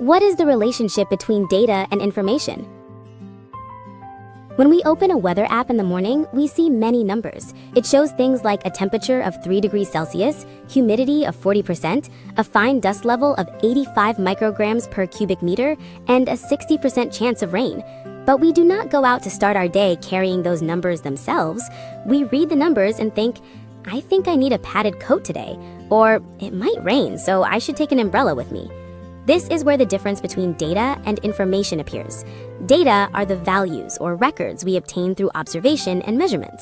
What is the relationship between data and information? When we open a weather app in the morning, we see many numbers. It shows things like a temperature of 3 degrees Celsius, humidity of 40%, a fine dust level of 85 micrograms per cubic meter, and a 60% chance of rain. But we do not go out to start our day carrying those numbers themselves. We read the numbers and think, I think I need a padded coat today, or it might rain, so I should take an umbrella with me. This is where the difference between data and information appears. Data are the values or records we obtain through observation and measurement.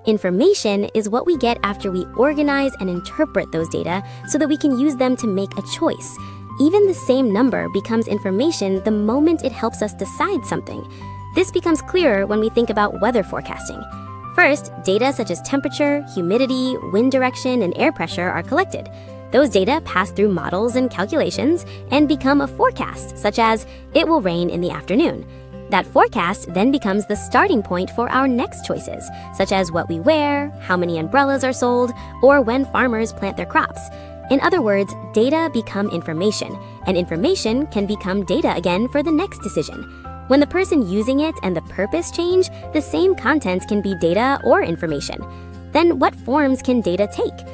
Information is what we get after we organize and interpret those data so that we can use them to make a choice. Even the same number becomes information the moment it helps us decide something. This becomes clearer when we think about weather forecasting. First, data such as temperature, humidity, wind direction, and air pressure are collected. Those data pass through models and calculations and become a forecast, such as, it will rain in the afternoon. That forecast then becomes the starting point for our next choices, such as what we wear, how many umbrellas are sold, or when farmers plant their crops. In other words, data become information, and information can become data again for the next decision. When the person using it and the purpose change, the same content can be data or information. Then what forms can data take?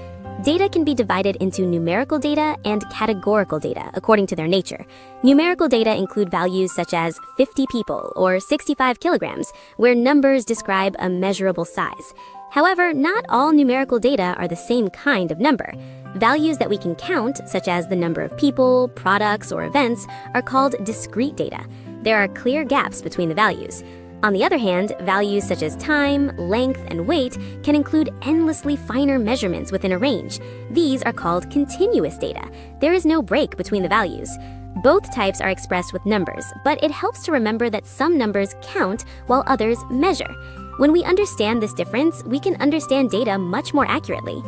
Data can be divided into numerical data and categorical data according to their nature. Numerical data include values such as 50 people or 65 kilograms, where numbers describe a measurable size. However, not all numerical data are the same kind of number. Values that we can count, such as the number of people, products, or events, are called discrete data. There are clear gaps between the values. On the other hand, values such as time, length, and weight can include endlessly finer measurements within a range. These are called continuous data. There is no break between the values. Both types are expressed with numbers, but it helps to remember that some numbers count while others measure. When we understand this difference, we can understand data much more accurately.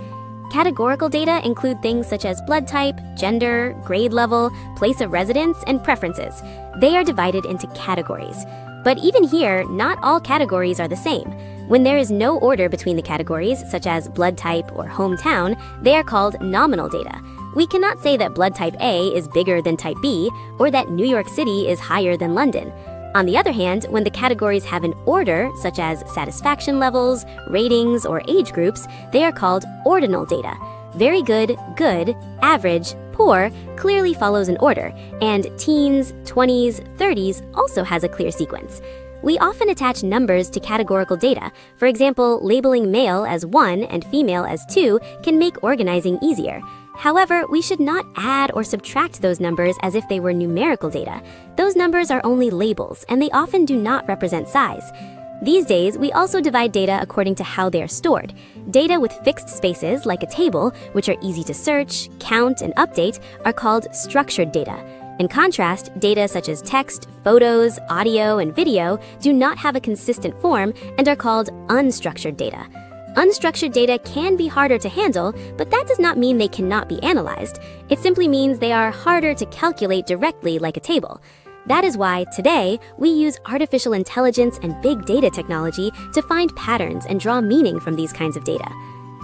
Categorical data include things such as blood type, gender, grade level, place of residence, and preferences. They are divided into categories. But even here, not all categories are the same. When there is no order between the categories, such as blood type or hometown, they are called nominal data. We cannot say that blood type A is bigger than type B, or that New York City is higher than London. On the other hand, when the categories have an order, such as satisfaction levels, ratings, or age groups, they are called ordinal data. Very good, good, average, poor clearly follows an order, and teens, 20s, 30s also has a clear sequence. We often attach numbers to categorical data. For example, labeling male as 1 and female as 2 can make organizing easier. However, we should not add or subtract those numbers as if they were numerical data. Those numbers are only labels, and they often do not represent size. These days, we also divide data according to how they are stored. Data with fixed spaces, like a table, which are easy to search, count, and update, are called structured data. In contrast, data such as text, photos, audio, and video do not have a consistent form and are called unstructured data. Unstructured data can be harder to handle, but that does not mean they cannot be analyzed. It simply means they are harder to calculate directly like a table. That is why, today, we use artificial intelligence and big data technology to find patterns and draw meaning from these kinds of data.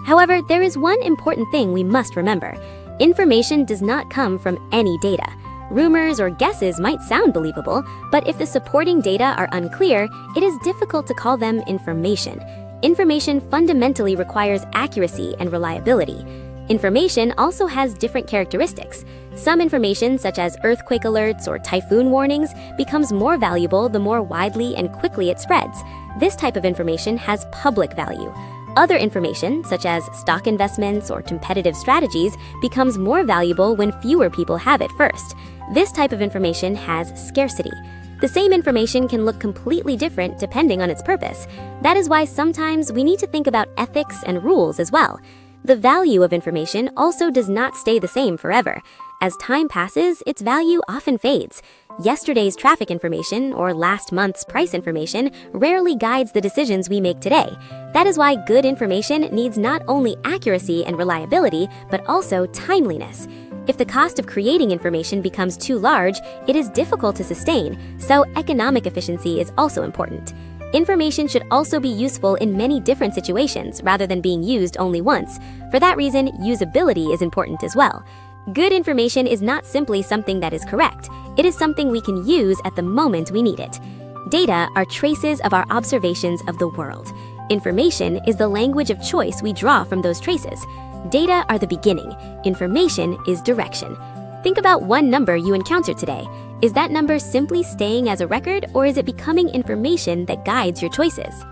However, there is one important thing we must remember. Information does not come from any data. Rumors or guesses might sound believable, but if the supporting data are unclear, it is difficult to call them information. Information fundamentally requires accuracy and reliability. Information also has different characteristics. Some information, such as earthquake alerts or typhoon warnings, becomes more valuable the more widely and quickly it spreads. This type of information has public value. Other information, such as stock investments or competitive strategies, becomes more valuable when fewer people have it first. This type of information has scarcity. The same information can look completely different depending on its purpose. That is why sometimes we need to think about ethics and rules as well. The value of information also does not stay the same forever. As time passes, its value often fades. Yesterday's traffic information or last month's price information rarely guides the decisions we make today. That is why good information needs not only accuracy and reliability, but also timeliness. If the cost of creating information becomes too large, it is difficult to sustain, so economic efficiency is also important. Information should also be useful in many different situations rather than being used only once. For that reason, usability is important as well. Good information is not simply something that is correct. It is something we can use at the moment we need it. Data are traces of our observations of the world. Information is the language of choice we draw from those traces. Data are the beginning. Information is direction. Think about one number you encountered today. Is that number simply staying as a record, or is it becoming information that guides your choices?